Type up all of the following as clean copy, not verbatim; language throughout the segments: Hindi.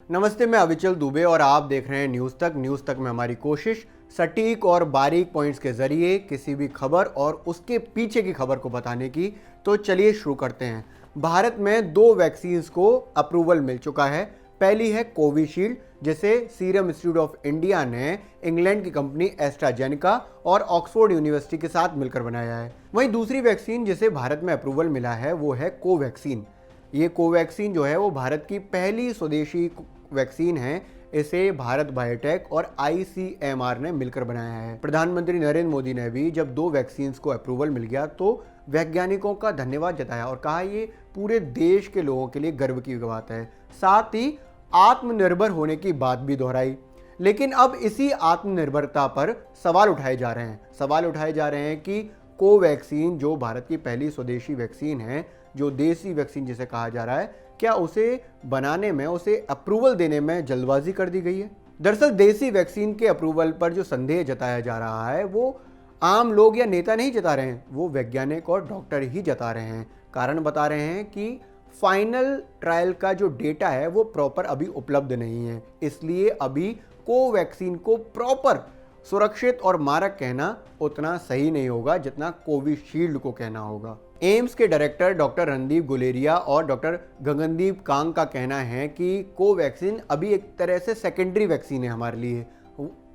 नमस्ते, मैं अविचल दुबे और आप देख रहे हैं न्यूज़ तक में हमारी कोशिश सटीक और बारीक पॉइंट्स के जरिए किसी भी खबर और उसके पीछे की खबर को बताने की। तो चलिए शुरू करते हैं। भारत में 2 वैक्सीन्स को अप्रूवल मिल चुका है। पहली है कोविशील्ड, जिसे सीरम इंस्टीट्यूट ऑफ इंडिया ने इंग्लैंड की कंपनी एस्ट्राजेनेका और ऑक्सफोर्ड यूनिवर्सिटी के साथ मिलकर बनाया है। वहीं दूसरी वैक्सीन जिसे भारत में अप्रूवल मिला है वो है कोवैक्सीन। ये कोवैक्सीन जो है वो भारत की पहली स्वदेशी वैक्सीन है। इसे भारत बायोटेक और आईसीएमआर ने मिलकर बनाया है। प्रधानमंत्री नरेंद्र मोदी ने भी जब 2 वैक्सीन्स को अप्रूवल मिल गया तो वैज्ञानिकों का धन्यवाद जताया और कहा ये पूरे देश के लोगों के लिए गर्व की बात है। साथ ही आत्मनिर्भर होने की बात भी दोहराई। लेकिन अब इसी आत्मनिर्भरता पर सवाल उठाए जा रहे हैं कि कोवैक्सीन जो भारत की पहली स्वदेशी वैक्सीन है, जो देसी वैक्सीन जिसे कहा जा रहा है, क्या उसे बनाने में, उसे अप्रूवल देने में जल्दबाजी कर दी गई है? दरअसल देसी वैक्सीन के अप्रूवल पर जो संदेह जताया जा रहा है वो आम लोग या नेता नहीं जता रहे हैं, वो वैज्ञानिक और डॉक्टर ही जता रहे हैं। कारण बता रहे हैं कि फाइनल ट्रायल का जो डेटा है वो प्रॉपर अभी उपलब्ध नहीं है, इसलिए अभी कोवैक्सीन को प्रॉपर सुरक्षित और मारक कहना उतना सही नहीं होगा जितना कोविशील्ड को कहना होगा। एम्स के डायरेक्टर डॉक्टर रणदीप गुलेरिया और डॉक्टर गगनदीप कांग का कहना है कि कोवैक्सीन अभी एक तरह से सेकेंडरी वैक्सीन है हमारे लिए।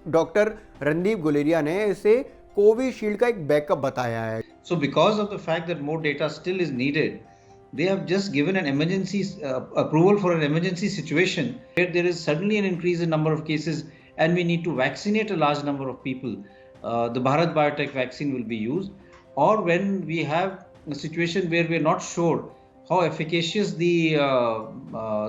डॉक्टर रणदीप गुलेरिया ने इसे कोविशील्ड का एक बैकअप बताया है। So because of the fact that more data still is needed, they have just given an emergency approval for an emergency situation where there is suddenly an increase in number of cases and we need to vaccinate a large number of people. The Bharat Biotech vaccine will be used, or when we have a situation where we are not sure how efficacious the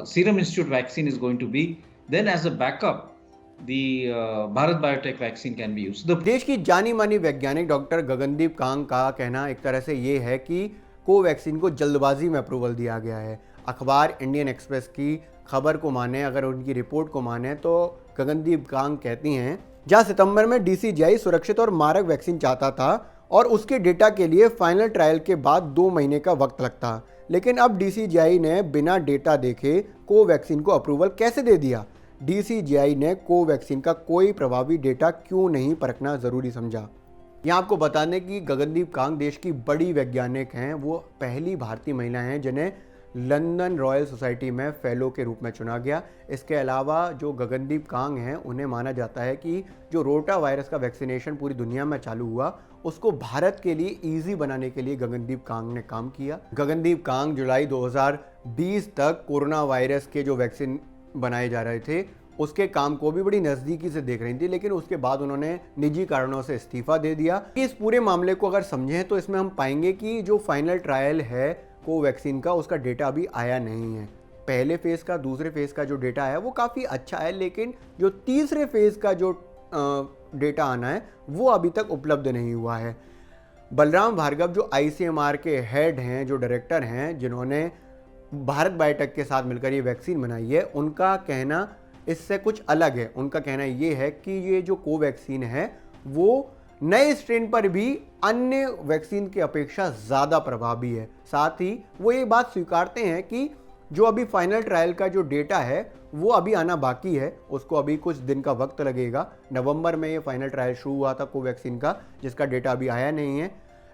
Serum Institute vaccine is going to be, then as a backup the Bharat Biotech vaccine can be used. देश की जानी मानी वैज्ञानिक डॉक्टर गगनदीप कांग का कहना एक तरह से ये है कि कोवैक्सीन को जल्दबाजी में अप्रूवल दिया गया है। अखबार इंडियन एक्सप्रेस की खबर को माने, अगर उनकी रिपोर्ट को माने, तो गगनदीप कांग कहती हैं जहां सितंबर में डीसीजीआई सुरक्षित और मारक वैक्सीन चाहता था और उसके डेटा के लिए फाइनल ट्रायल के बाद 2 महीने का वक्त लगता, लेकिन अब डीसीजीआई ने बिना डेटा देखे कोवैक्सीन को अप्रूवल कैसे दे दिया? डीसीजीआई ने कोवैक्सीन का कोई प्रभावी डेटा क्यों नहीं परखना जरूरी समझा? यहाँ आपको बताने कि गगनदीप कांग देश की बड़ी वैज्ञानिक हैं। वो पहली भारतीय महिला हैं जिन्हें लंदन रॉयल सोसाइटी में फेलो के रूप में चुना गया। इसके अलावा जो गगनदीप कांग हैं उन्हें माना जाता है कि जो रोटा वायरस का वैक्सीनेशन पूरी दुनिया में चालू हुआ उसको भारत के लिए ईजी बनाने के लिए गगनदीप कांग ने काम किया। गगनदीप कांग जुलाई 2020 तक कोरोना वायरस के जो वैक्सीन बनाए जा रहे थे उसके काम को भी बड़ी नज़दीकी से देख रही थी, लेकिन उसके बाद उन्होंने निजी कारणों से इस्तीफा दे दिया। इस पूरे मामले को अगर समझें तो इसमें हम पाएंगे कि जो फाइनल ट्रायल है कोवैक्सीन का उसका डेटा अभी आया नहीं है। पहले फेज़ का, दूसरे फेज़ का जो डेटा है वो काफ़ी अच्छा है, लेकिन जो तीसरे फेज़ का जो डेटा आना है वो अभी तक उपलब्ध नहीं हुआ है। बलराम भार्गव जो आईसीएमआर के हेड हैं, जो डायरेक्टर हैं, जिन्होंने भारत बायोटेक के साथ मिलकर ये वैक्सीन बनाई है, उनका कहना इससे कुछ अलग है। उनका कहना ये है कि ये जो कोवैक्सीन है वो नए स्ट्रेन पर भी अन्य वैक्सीन की अपेक्षा ज़्यादा प्रभावी है। साथ ही वो ये बात स्वीकारते हैं कि जो अभी फाइनल ट्रायल का जो डेटा है वो अभी आना बाकी है, उसको अभी कुछ दिन का वक्त लगेगा। नवंबर में ये फाइनल ट्रायल शुरू हुआ था कोवैक्सीन का, जिसका डेटा अभी आया नहीं है।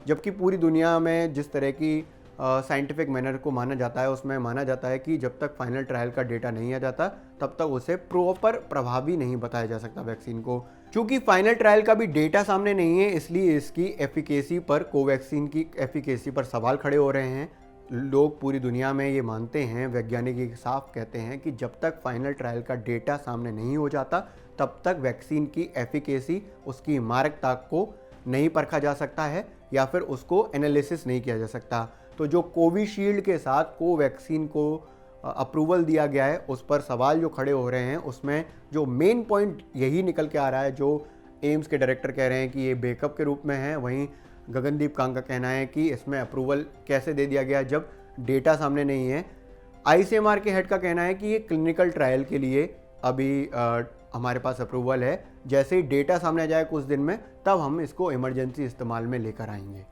जबकि पूरी दुनिया में जिस तरह की साइंटिफिक मैनर को माना जाता है उसमें माना जाता है कि जब तक फाइनल ट्रायल का डेटा नहीं आ जाता तब तक उसे प्रॉपर प्रभावी नहीं बताया जा सकता वैक्सीन को। क्योंकि फाइनल ट्रायल का भी डेटा सामने नहीं है, इसलिए इसकी एफिकेसी पर, कोवैक्सीन की एफिकेसी पर सवाल खड़े हो रहे हैं। लोग पूरी दुनिया में ये मानते हैं, वैज्ञानिक साफ कहते हैं कि जब तक फाइनल ट्रायल का डेटा सामने नहीं हो जाता तब तक वैक्सीन की एफिकेसी, उसकी मारकता को नहीं परखा जा सकता है या फिर उसको एनालिसिस नहीं किया जा सकता। तो जो कोविशील्ड के साथ कोवैक्सीन को अप्रूवल दिया गया है उस पर सवाल जो खड़े हो रहे हैं, उसमें जो मेन पॉइंट यही निकल के आ रहा है, जो एम्स के डायरेक्टर कह रहे हैं कि ये बैकअप के रूप में है। वहीं गगनदीप कांग का कहना है कि इसमें अप्रूवल कैसे दे दिया गया जब डेटा सामने नहीं है। आईसीएमआर के हेड का कहना है कि ये क्लिनिकल ट्रायल के लिए अभी हमारे पास अप्रूवल है, जैसे ही डेटा सामने आ जाए कुछ दिन में तब हम इसको इमरजेंसी इस्तेमाल में लेकर आएंगे।